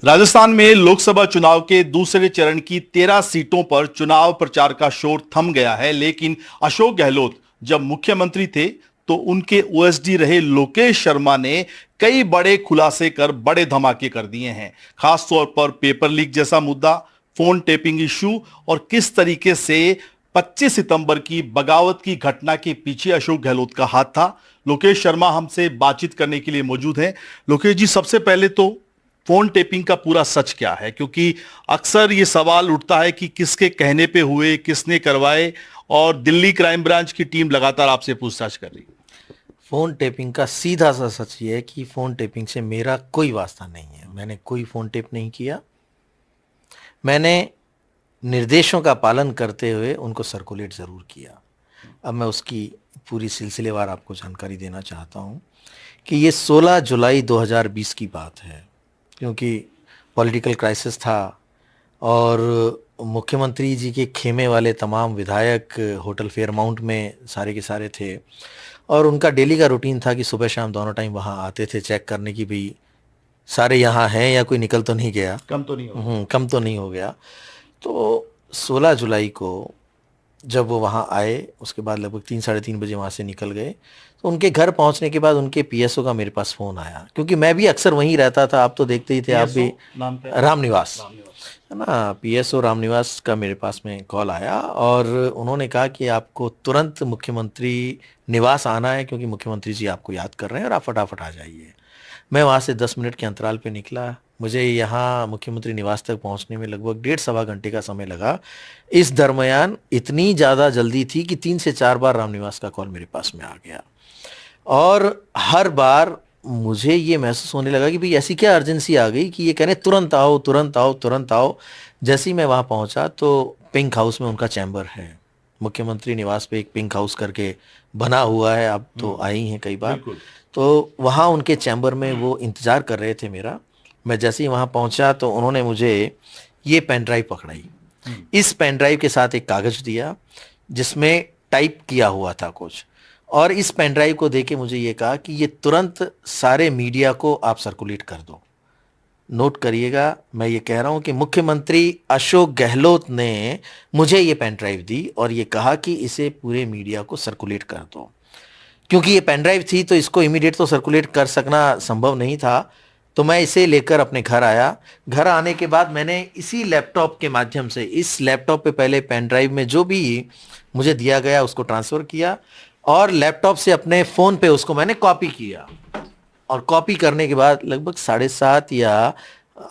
राजस्थान में लोकसभा चुनाव के दूसरे चरण की 13 सीटों पर चुनाव प्रचार का शोर थम गया है, लेकिन अशोक गहलोत जब मुख्यमंत्री थे तो उनके ओएसडी रहे लोकेश शर्मा ने कई बड़े खुलासे कर बड़े धमाके कर दिए हैं। खास तौर पर पेपर लीक जैसा मुद्दा, फोन टेपिंग इश्यू और किस तरीके से 25 सितंबर की बगावत की घटना के पीछे अशोक गहलोत का हाथ था। लोकेश शर्मा हमसे बातचीत करने के लिए मौजूद हैं। लोकेश जी, सबसे पहले तो फोन टेपिंग का पूरा सच क्या है, क्योंकि अक्सर ये सवाल उठता है कि किसके कहने पे हुए, किसने करवाए, और दिल्ली क्राइम ब्रांच की टीम लगातार आपसे पूछताछ कर रही है। फ़ोन टेपिंग का सीधा सा सच ये है कि फ़ोन टेपिंग से मेरा कोई वास्ता नहीं है। मैंने कोई फ़ोन टेप नहीं किया। मैंने निर्देशों का पालन करते हुए उनको सर्कुलेट ज़रूर किया। अब मैं उसकी पूरी सिलसिलेवार आपको जानकारी देना चाहता हूँ कि ये 16 जुलाई 2020 की बात है, क्योंकि पॉलिटिकल क्राइसिस था और मुख्यमंत्री जी के खेमे वाले तमाम विधायक होटल फेयरमाउंट में सारे के सारे थे और उनका डेली का रूटीन था कि सुबह शाम दोनों टाइम वहाँ आते थे चेक करने की भाई सारे यहाँ हैं या कोई निकल तो नहीं गया, कम तो नहीं हो गया। तो 16 जुलाई को जब वो वहाँ आए, उसके बाद लगभग 3 साढ़े 3 बजे वहाँ से निकल गए, तो उनके घर पहुँचने के बाद उनके पीएसओ का मेरे पास फ़ोन आया, क्योंकि मैं भी अक्सर वहीं रहता था। आप तो देखते ही थे, आप भी। रामनिवास है ना, पीएसओ रामनिवास का मेरे पास में कॉल आया और उन्होंने कहा कि आपको तुरंत मुख्यमंत्री निवास आना है, क्योंकि मुख्यमंत्री जी आपको याद कर रहे हैं और आप फटाफट आ जाइए। मैं वहाँ से 10 मिनट के अंतराल पे निकला। मुझे यहाँ मुख्यमंत्री निवास तक पहुँचने में लगभग 1.5 से 1.25 घंटे का समय लगा। इस दरमियान इतनी ज़्यादा जल्दी थी कि 3 से 4 बार रामनिवास का कॉल मेरे पास में आ गया और हर बार मुझे ये महसूस होने लगा कि भाई ऐसी क्या अर्जेंसी आ गई कि ये कहने तुरंत आओ तुरंत आओ तुरंत आओ। जैसे ही मैं वहाँ पहुँचा तो पिंक हाउस में उनका चैम्बर है। मुख्यमंत्री निवास पे एक पिंक हाउस करके बना हुआ है, आप तो आई हैं कई बार। तो वहाँ उनके चैम्बर में वो इंतज़ार कर रहे थे मेरा। मैं जैसे ही वहाँ पहुँचा तो उन्होंने मुझे ये पेन ड्राइव पकड़ाई। इस पेन ड्राइव के साथ एक कागज़ दिया जिसमें टाइप किया हुआ था कुछ, और इस पेन ड्राइव को देके मुझे ये कहा कि ये तुरंत सारे मीडिया को आप सर्कुलेट कर दो। नोट करिएगा, मैं ये कह रहा हूँ कि मुख्यमंत्री अशोक गहलोत ने मुझे ये पेन ड्राइव दी और ये कहा कि इसे पूरे मीडिया को सर्कुलेट कर दो। क्योंकि ये पेन ड्राइव थी तो इसको इमीडिएट तो सर्कुलेट कर सकना संभव नहीं था, तो मैं इसे लेकर अपने घर आया। घर आने के बाद मैंने इसी लैपटॉप के माध्यम से, इस लैपटॉप पे पहले पेन ड्राइव में जो भी मुझे दिया गया उसको ट्रांसफ़र किया और लैपटॉप से अपने फ़ोन पे उसको मैंने कॉपी किया। और कॉपी करने के बाद लगभग 7:30 या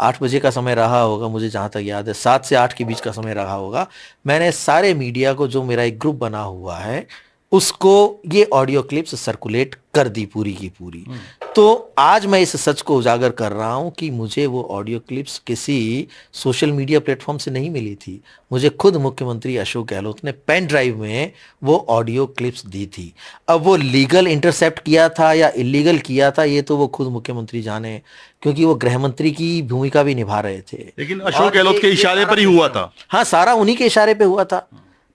8 बजे का समय रहा होगा, मुझे जहाँ तक याद है 7 से 8 के बीच का समय रहा होगा। मैंने सारे मीडिया को, जो मेरा एक ग्रुप बना हुआ है, उसको ये ऑडियो क्लिप्स सर्कुलेट कर दी पूरी की पूरी। तो आज मैं इस सच को उजागर कर रहा हूं कि मुझे वो ऑडियो क्लिप्स किसी सोशल मीडिया प्लेटफॉर्म से नहीं मिली थी। मुझे खुद मुख्यमंत्री अशोक गहलोत ने पेन ड्राइव में वो ऑडियो क्लिप्स दी थी। अब वो लीगल इंटरसेप्ट किया था या इलीगल किया था, ये तो वो खुद मुख्यमंत्री जाने, क्योंकि वो गृह मंत्री की भूमिका भी निभा रहे थे। लेकिन अशोक गहलोत के इशारे पर ही हुआ था। हाँ, सारा उन्हीं के इशारे पे हुआ था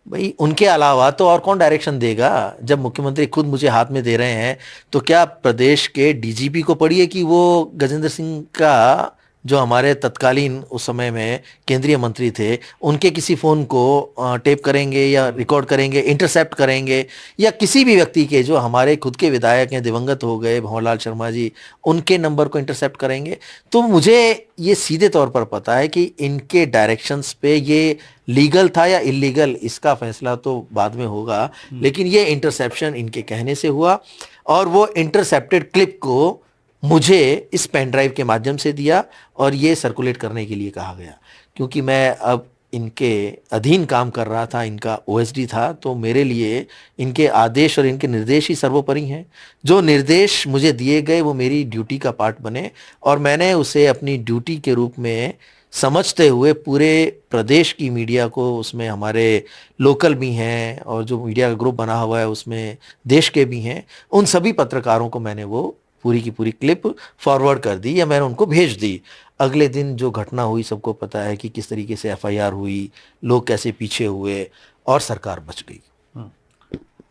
भाई। उनके अलावा तो और कौन डायरेक्शन देगा? जब मुख्यमंत्री खुद मुझे हाथ में दे रहे हैं तो क्या प्रदेश के डीजीपी को पड़ी है कि वो गजेंद्र सिंह का, जो हमारे तत्कालीन उस समय में केंद्रीय मंत्री थे, उनके किसी फ़ोन को टेप करेंगे या रिकॉर्ड करेंगे, इंटरसेप्ट करेंगे, या किसी भी व्यक्ति के जो हमारे खुद के विधायक हैं, दिवंगत हो गए भंवरलाल शर्मा जी, उनके नंबर को इंटरसेप्ट करेंगे? तो मुझे ये सीधे तौर पर पता है कि इनके डायरेक्शंस पे ये लीगल था या इलीगल, इसका फैसला तो बाद में होगा, लेकिन ये इंटरसेप्शन इनके कहने से हुआ और वो इंटरसेप्टेड क्लिप को मुझे इस पेन ड्राइव के माध्यम से दिया और ये सर्कुलेट करने के लिए कहा गया। क्योंकि मैं अब इनके अधीन काम कर रहा था, इनका ओएसडी था, तो मेरे लिए इनके आदेश और इनके निर्देश ही सर्वोपरि हैं। जो निर्देश मुझे दिए गए वो मेरी ड्यूटी का पार्ट बने और मैंने उसे अपनी ड्यूटी के रूप में समझते हुए पूरे प्रदेश की मीडिया को, उसमें हमारे लोकल भी हैं और जो मीडिया का ग्रुप बना हुआ है उसमें देश के भी हैं, उन सभी पत्रकारों को मैंने वो पूरी की पूरी क्लिप फॉरवर्ड कर दी या मैंने उनको भेज दी। अगले दिन जो घटना हुई सबको पता है कि किस तरीके से एफआईआर हुई, लोग कैसे पीछे हुए और सरकार बच गई।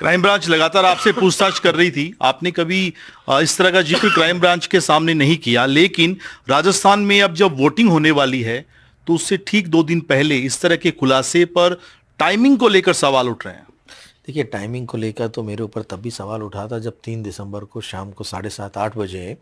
क्राइम ब्रांच लगातार आपसे पूछताछ कर रही थी, आपने कभी इस तरह का जिक्र क्राइम ब्रांच के सामने नहीं किया, लेकिन राजस्थान में अब जब वोटिंग होने वाली है तो उससे ठीक 2 दिन पहले इस तरह के खुलासे पर टाइमिंग को लेकर सवाल उठ रहे हैं। देखिए, टाइमिंग को लेकर तो मेरे ऊपर तब भी सवाल उठा था जब 3 दिसंबर को शाम को 7:30-8 बजे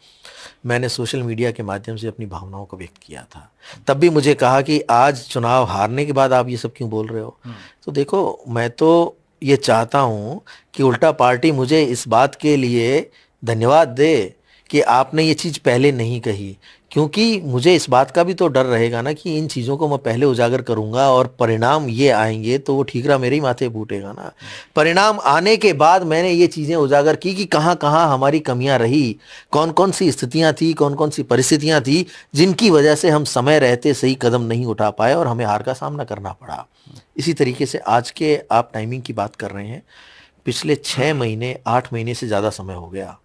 मैंने सोशल मीडिया के माध्यम से अपनी भावनाओं को व्यक्त किया था। तब भी मुझे कहा कि आज चुनाव हारने के बाद आप ये सब क्यों बोल रहे हो। तो देखो, मैं तो ये चाहता हूँ कि उल्टा पार्टी मुझे इस बात के लिए धन्यवाद दे कि आपने ये चीज़ पहले नहीं कही, क्योंकि मुझे इस बात का भी तो डर रहेगा ना कि इन चीज़ों को मैं पहले उजागर करूंगा और परिणाम ये आएंगे तो वो ठीकरा मेरे ही माथे फूटेगा ना। परिणाम आने के बाद मैंने ये चीज़ें उजागर की कि कहाँ कहाँ हमारी कमियां रही, कौन कौन सी स्थितियां थी, कौन कौन सी परिस्थितियां थी जिनकी वजह से हम समय रहते सही कदम नहीं उठा पाए और हमें हार का सामना करना पड़ा। इसी तरीके से आज के आप टाइमिंग की बात कर रहे हैं, पिछले 6 महीने 8 महीने से ज़्यादा समय हो गया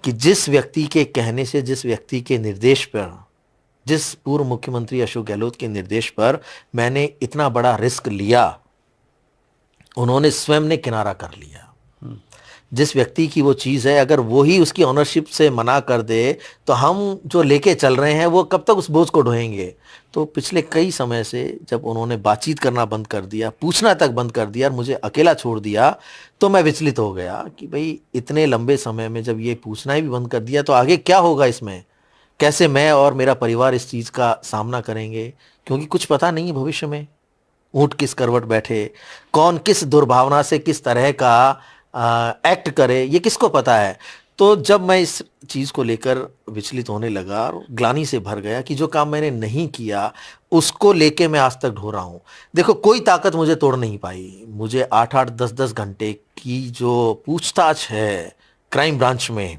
कि जिस व्यक्ति के कहने से, जिस व्यक्ति के निर्देश पर, जिस पूर्व मुख्यमंत्री अशोक गहलोत के निर्देश पर मैंने इतना बड़ा रिस्क लिया, उन्होंने स्वयं ने किनारा कर लिया। जिस व्यक्ति की वो चीज़ है, अगर वो ही उसकी ऑनरशिप से मना कर दे तो हम जो लेके चल रहे हैं वो कब तक उस बोझ को ढोएंगे। तो पिछले कई समय से जब उन्होंने बातचीत करना बंद कर दिया, पूछना तक बंद कर दिया और मुझे अकेला छोड़ दिया, तो मैं विचलित हो गया कि भाई इतने लंबे समय में जब ये पूछना ही भी बंद कर दिया तो आगे क्या होगा इसमें, कैसे मैं और मेरा परिवार इस चीज़ का सामना करेंगे, क्योंकि कुछ पता नहीं है भविष्य में ऊँट किस करवट बैठे, कौन किस दुर्भावना से किस तरह का एक्ट करे, ये किसको पता है। तो जब मैं इस चीज़ को लेकर विचलित होने लगा और ग्लानि से भर गया कि जो काम मैंने नहीं किया उसको लेके मैं आज तक ढो रहा हूँ। देखो, कोई ताकत मुझे तोड़ नहीं पाई। मुझे 8-8 10-10 घंटे की जो पूछताछ है क्राइम ब्रांच में,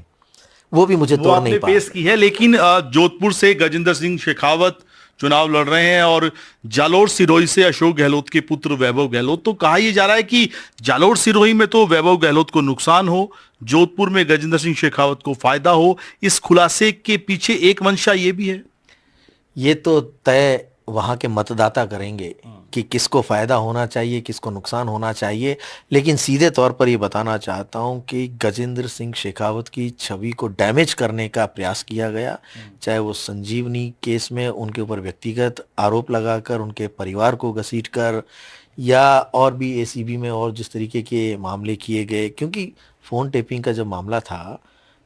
वो भी मुझे वो तोड़ आपने नहीं पाया। पेश की है, लेकिन जोधपुर से गजेंद्र सिंह शेखावत चुनाव लड़ रहे हैं और जालोर सिरोही से अशोक गहलोत के पुत्र वैभव गहलोत। तो कहा यह जा रहा है कि जालोर सिरोही में तो वैभव गहलोत को नुकसान हो, जोधपुर में गजेंद्र सिंह शेखावत को फायदा हो। इस खुलासे के पीछे एक मंशा ये भी है। ये तो तय वहाँ के मतदाता करेंगे कि किसको फ़ायदा होना चाहिए, किसको नुकसान होना चाहिए। लेकिन सीधे तौर पर ये बताना चाहता हूँ कि गजेंद्र सिंह शेखावत की छवि को डैमेज करने का प्रयास किया गया, चाहे वो संजीवनी केस में उनके ऊपर व्यक्तिगत आरोप लगाकर, उनके परिवार को घसीटकर, या और भी एसीबी में और जिस तरीके के मामले किए गए। क्योंकि फ़ोन टेपिंग का जब मामला था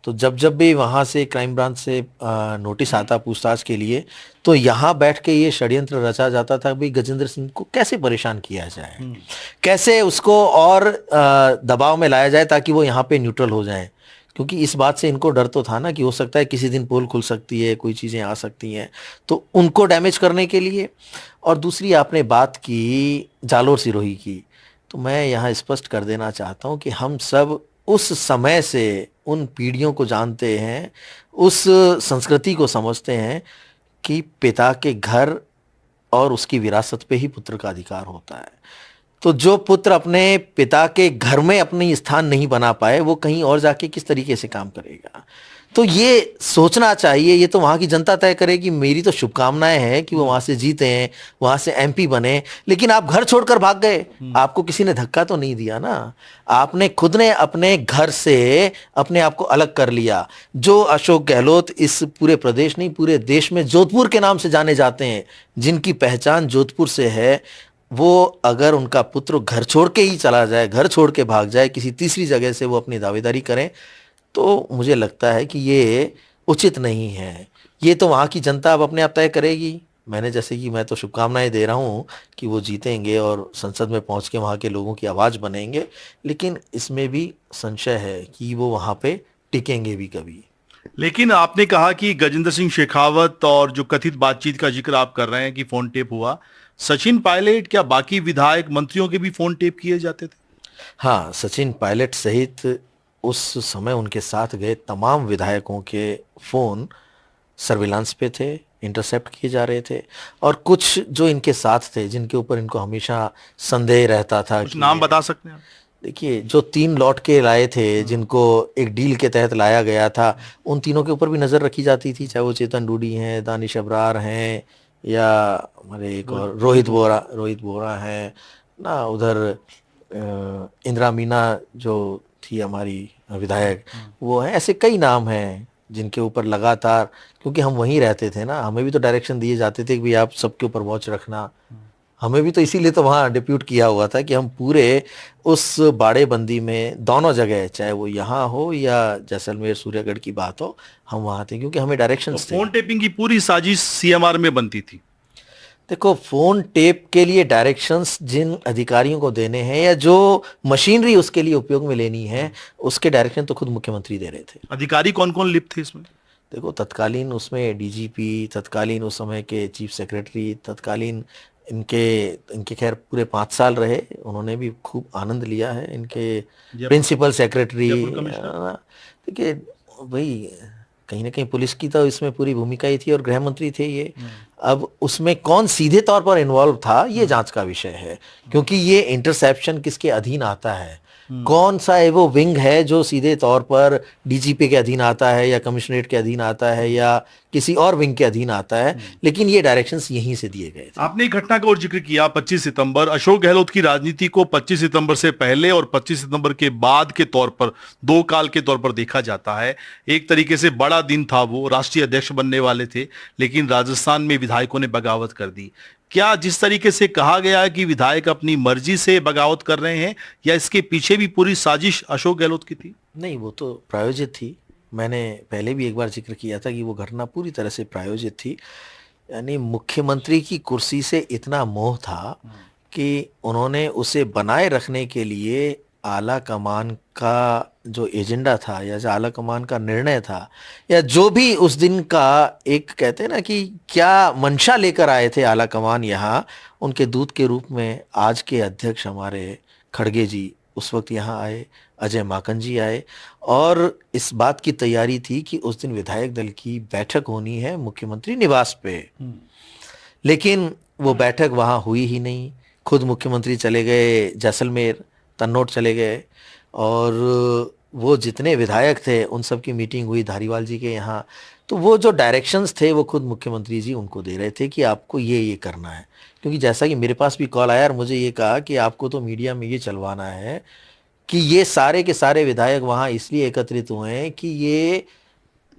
तो जब जब भी वहाँ से क्राइम ब्रांच से नोटिस आता पूछताछ के लिए, तो यहाँ बैठ के ये षड्यंत्र रचा जाता था भाई गजेंद्र सिंह को कैसे परेशान किया जाए, कैसे उसको और दबाव में लाया जाए ताकि वो यहाँ पे न्यूट्रल हो जाए। क्योंकि इस बात से इनको डर तो था ना कि हो सकता है किसी दिन पोल खुल सकती है, कोई चीज़ें आ सकती हैं, तो उनको डैमेज करने के लिए। और दूसरी आपने बात की जालोर सिरोही की, तो मैं यहाँ स्पष्ट कर देना चाहता हूँ कि हम सब उस समय से उन पीढ़ियों को जानते हैं, उस संस्कृति को समझते हैं कि पिता के घर और उसकी विरासत पे ही पुत्र का अधिकार होता है। तो जो पुत्र अपने पिता के घर में अपनी स्थान नहीं बना पाए, वो कहीं और जाके किस तरीके से काम करेगा। तो ये सोचना चाहिए, ये तो वहाँ की जनता तय करेगी। मेरी तो शुभकामनाएं हैं कि वो वहाँ से जीतें, वहाँ से एमपी बने। लेकिन आप घर छोड़कर भाग गए, आपको किसी ने धक्का तो नहीं दिया ना, आपने खुद ने अपने घर से अपने आप को अलग कर लिया। जो अशोक गहलोत इस पूरे प्रदेश नहीं पूरे देश में जोधपुर के नाम से जाने जाते हैं, जिनकी पहचान जोधपुर से है, वो अगर उनका पुत्र घर छोड़ के ही चला जाए, घर छोड़ के भाग जाए, किसी तीसरी जगह से वो अपनी दावेदारी करें, तो मुझे लगता है कि ये उचित नहीं है। ये तो वहाँ की जनता अब अपने आप तय करेगी। मैंने जैसे कि मैं तो शुभकामनाएं दे रहा हूँ कि वो जीतेंगे और संसद में पहुँच के वहाँ के लोगों की आवाज़ बनेंगे, लेकिन इसमें भी संशय है कि वो वहाँ पे टिकेंगे भी कभी। लेकिन आपने कहा कि गजेंद्र सिंह शेखावत और जो कथित बातचीत का जिक्र आप कर रहे हैं कि फोन टेप हुआ, सचिन पायलट क्या बाकी विधायक मंत्रियों के भी फोन टेप किए जाते थे? हाँ, सचिन पायलट सहित उस समय उनके साथ गए तमाम विधायकों के फ़ोन सर्विलांस पे थे, इंटरसेप्ट किए जा रहे थे। और कुछ जो इनके साथ थे, जिनके ऊपर इनको हमेशा संदेह रहता था, कुछ नाम बता सकते हैं आप? देखिए, जो 3 लौट के लाए थे, जिनको एक डील के तहत लाया गया था, उन तीनों के ऊपर भी नज़र रखी जाती थी, चाहे वो चेतन डूडी हैं, दानिश अबरार हैं, या हमारे एक और रोहित बोरा हैं ना, उधर इंदिरा मीना जो थी हमारी विधायक, वो है, ऐसे कई नाम हैं जिनके ऊपर लगातार, क्योंकि हम वहीं रहते थे ना, हमें भी तो डायरेक्शन दिए जाते थे कि भाई आप सबके ऊपर वॉच रखना। हमें भी तो इसीलिए तो वहाँ डिप्यूट किया हुआ था कि हम पूरे उस बाड़ेबंदी में दोनों जगह, चाहे वो यहाँ हो या जैसलमेर सूर्यगढ़ की बात हो, हम वहाँ थे क्योंकि हमें तो डायरेक्शंस थे। फोन टेपिंग की पूरी साजिश सीएमआर में बनती थी। देखो, फोन टेप के लिए डायरेक्शंस जिन अधिकारियों को देने हैं या जो मशीनरी उसके लिए उपयोग में लेनी है, उसके डायरेक्शन तो खुद मुख्यमंत्री दे रहे थे। अधिकारी कौन कौन लिप्त थे इसमें? देखो, तत्कालीन उसमें डीजीपी, तत्कालीन उस समय के चीफ सेक्रेटरी, तत्कालीन इनके इनके खैर पूरे 5 साल रहे, उन्होंने भी खूब आनंद लिया है, इनके प्रिंसिपल सेक्रेटरी। जयपुर कमिश्नर। देखिए भाई, कहीं ना कहीं पुलिस की तो इसमें पूरी भूमिका ही थी और गृह मंत्री थे ये। अब उसमें कौन सीधे तौर पर इन्वॉल्व था, ये जांच का विषय है, क्योंकि ये इंटरसेप्शन किसके अधीन आता है, कौन सा है वो विंग है जो सीधे तौर पर डीजीपी के अधीन आता है या कमिश्नरेट के अधीन आता है या किसी और विंग के अधीन आता है, लेकिन ये डायरेक्शंस यहीं से दिए गए थे। आपने एक घटना का और जिक्र किया, 25 सितंबर। अशोक गहलोत की राजनीति को 25 सितंबर से पहले और 25 सितंबर के बाद के तौर पर, दो काल के तौर पर देखा जाता है। एक तरीके से बड़ा दिन था, वो राष्ट्रीय अध्यक्ष बनने वाले थे, लेकिन राजस्थान में विधायकों ने बगावत कर दी। क्या जिस तरीके से कहा गया है कि विधायक अपनी मर्जी से बगावत कर रहे हैं, या इसके पीछे भी पूरी साजिश अशोक गहलोत की थी? नहीं, वो तो प्रायोजित थी। मैंने पहले भी एक बार जिक्र किया था कि वो घटना पूरी तरह से प्रायोजित थी। यानी मुख्यमंत्री की कुर्सी से इतना मोह था कि उन्होंने उसे बनाए रखने के लिए आला कमान का जो एजेंडा था या जो आला कमान का निर्णय था या जो भी उस दिन का एक, कहते हैं ना कि क्या मंशा लेकर आए थे आला कमान यहाँ, उनके दूत के रूप में आज के अध्यक्ष हमारे खड़गे जी उस वक्त यहाँ आए, अजय माकन जी आए, और इस बात की तैयारी थी कि उस दिन विधायक दल की बैठक होनी है मुख्यमंत्री निवास पे। लेकिन वो बैठक वहाँ हुई ही नहीं। खुद मुख्यमंत्री चले गए जैसलमेर, तन्नोट चले गए, और वो जितने विधायक थे उन सब की मीटिंग हुई धारीवाल जी के यहाँ। तो वो जो डायरेक्शंस थे वो खुद मुख्यमंत्री जी उनको दे रहे थे कि आपको ये करना है, क्योंकि जैसा कि मेरे पास भी कॉल आया और मुझे ये कहा कि आपको तो मीडिया में ये चलवाना है कि ये सारे के सारे विधायक वहाँ इसलिए एकत्रित हुए हैं कि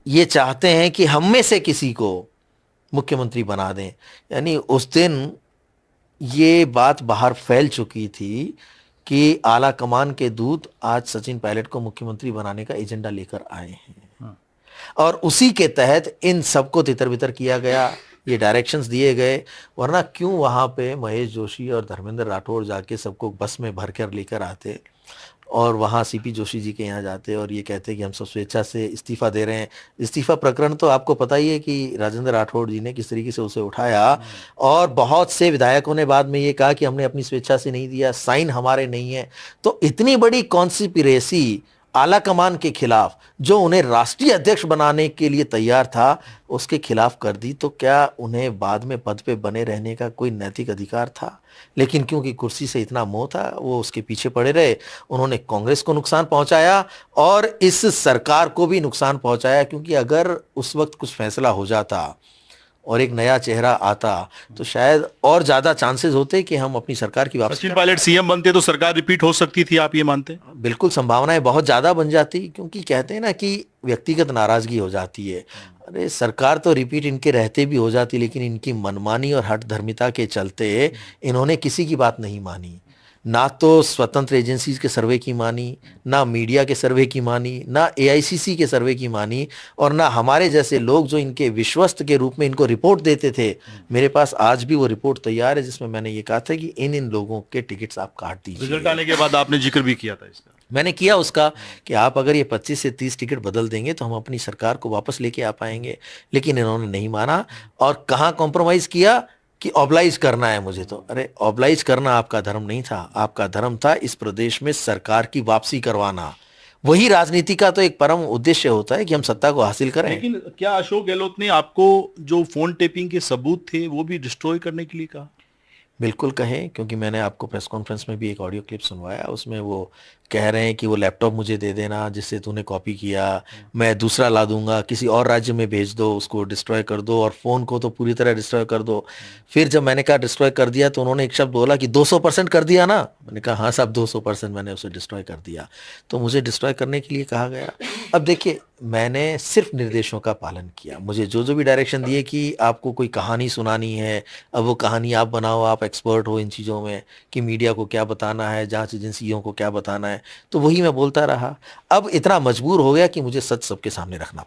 ये चाहते हैं कि हम में से किसी को मुख्यमंत्री बना दें। यानी उस दिन ये बात बाहर फैल चुकी थी कि आला कमान के दूत आज सचिन पायलट को मुख्यमंत्री बनाने का एजेंडा लेकर आए हैं, और उसी के तहत इन सबको तितर बितर किया गया, ये डायरेक्शंस दिए गए। वरना क्यों वहाँ पे महेश जोशी और धर्मेंद्र राठौड़ जाके सबको बस में भर कर लेकर आते और वहाँ सीपी जोशी जी के यहाँ जाते और ये कहते कि हम सब स्वेच्छा से इस्तीफा दे रहे हैं। इस्तीफा प्रकरण तो आपको पता ही है कि राजेंद्र राठौड़ जी ने किस तरीके से उसे उठाया, और बहुत से विधायकों ने बाद में ये कहा कि हमने अपनी स्वेच्छा से नहीं दिया, साइन हमारे नहीं है। तो इतनी बड़ी कॉन्स्पिरेसी आला कमान के खिलाफ, जो उन्हें राष्ट्रीय अध्यक्ष बनाने के लिए तैयार था, उसके खिलाफ कर दी, तो क्या उन्हें बाद में पद पे बने रहने का कोई नैतिक अधिकार था? लेकिन क्योंकि कुर्सी से इतना मोह था, वो उसके पीछे पड़े रहे। उन्होंने कांग्रेस को नुकसान पहुंचाया और इस सरकार को भी नुकसान पहुंचाया, क्योंकि अगर उस वक्त कुछ फैसला हो जाता और एक नया चेहरा आता तो शायद और ज्यादा चांसेस होते कि हम अपनी सरकार की वापसी। सचिन पायलट सीएम बनते तो सरकार रिपीट हो सकती थी, आप ये मानते हैं? बिल्कुल, संभावनाएं बहुत ज्यादा बन जाती, क्योंकि कहते हैं ना कि व्यक्तिगत नाराजगी हो जाती है। अरे सरकार तो रिपीट इनके रहते भी हो जाती, लेकिन इनकी मनमानी और हठ धर्मिता के चलते इन्होंने किसी की बात नहीं मानी। ना तो स्वतंत्र एजेंसीज के सर्वे की मानी, ना मीडिया के सर्वे की मानी, ना एआईसीसी के सर्वे की मानी, और ना हमारे जैसे लोग जो इनके विश्वस्त के रूप में इनको रिपोर्ट देते थे। मेरे पास आज भी वो रिपोर्ट तैयार है जिसमें मैंने ये कहा था कि इन लोगों के टिकट्स आप काट दीजिए। रिजल्ट आने के बाद आपने जिक्र भी किया था इसका। मैंने किया उसका कि आप अगर ये 25 से 30 टिकट बदल देंगे तो हम अपनी सरकार को वापस लेके आ पाएंगे, लेकिन इन्होंने नहीं माना। और कहाँ कॉम्प्रोमाइज किया कि ऑब्लाइज करना है मुझे। तो अरे, ऑब्लाइज करना आपका धर्म नहीं था, आपका धर्म था इस प्रदेश में सरकार की वापसी करवाना। वही राजनीति का तो एक परम उद्देश्य होता है कि हम सत्ता को हासिल करें। लेकिन क्या अशोक गहलोत ने आपको जो फोन टेपिंग के सबूत थे वो भी डिस्ट्रॉय करने के लिए कहा? बिल्कुल कहें, क्योंकि मैंने आपको प्रेस कॉन्फ्रेंस में भी एक ऑडियो क्लिप सुनवाया, उसमें वो कह रहे हैं कि वो लैपटॉप मुझे दे देना जिससे तूने कॉपी किया, मैं दूसरा ला दूंगा, किसी और राज्य में भेज दो, उसको डिस्ट्रॉय कर दो और फ़ोन को तो पूरी तरह डिस्ट्रॉय कर दो। फिर जब मैंने कहा डिस्ट्रॉय कर दिया तो उन्होंने एक शब्द बोला कि 200% कर दिया ना। मैंने कहा हाँ साहब 200% मैंने उसे डिस्ट्रॉय कर दिया। तो मुझे डिस्ट्रॉय करने के लिए कहा गया। अब देखिए मैंने सिर्फ निर्देशों का पालन किया, मुझे जो जो भी डायरेक्शन दिए कि आपको कोई कहानी सुनानी है, अब वो कहानी आप बनाओ, आप एक्सपर्ट हो इन चीज़ों में कि मीडिया को क्या बताना है, जांच एजेंसियों को क्या बताना है, तो वही मैं बोलता रहा। अब इतना मजबूर हो गया कि मुझे सच सबके सामने रखना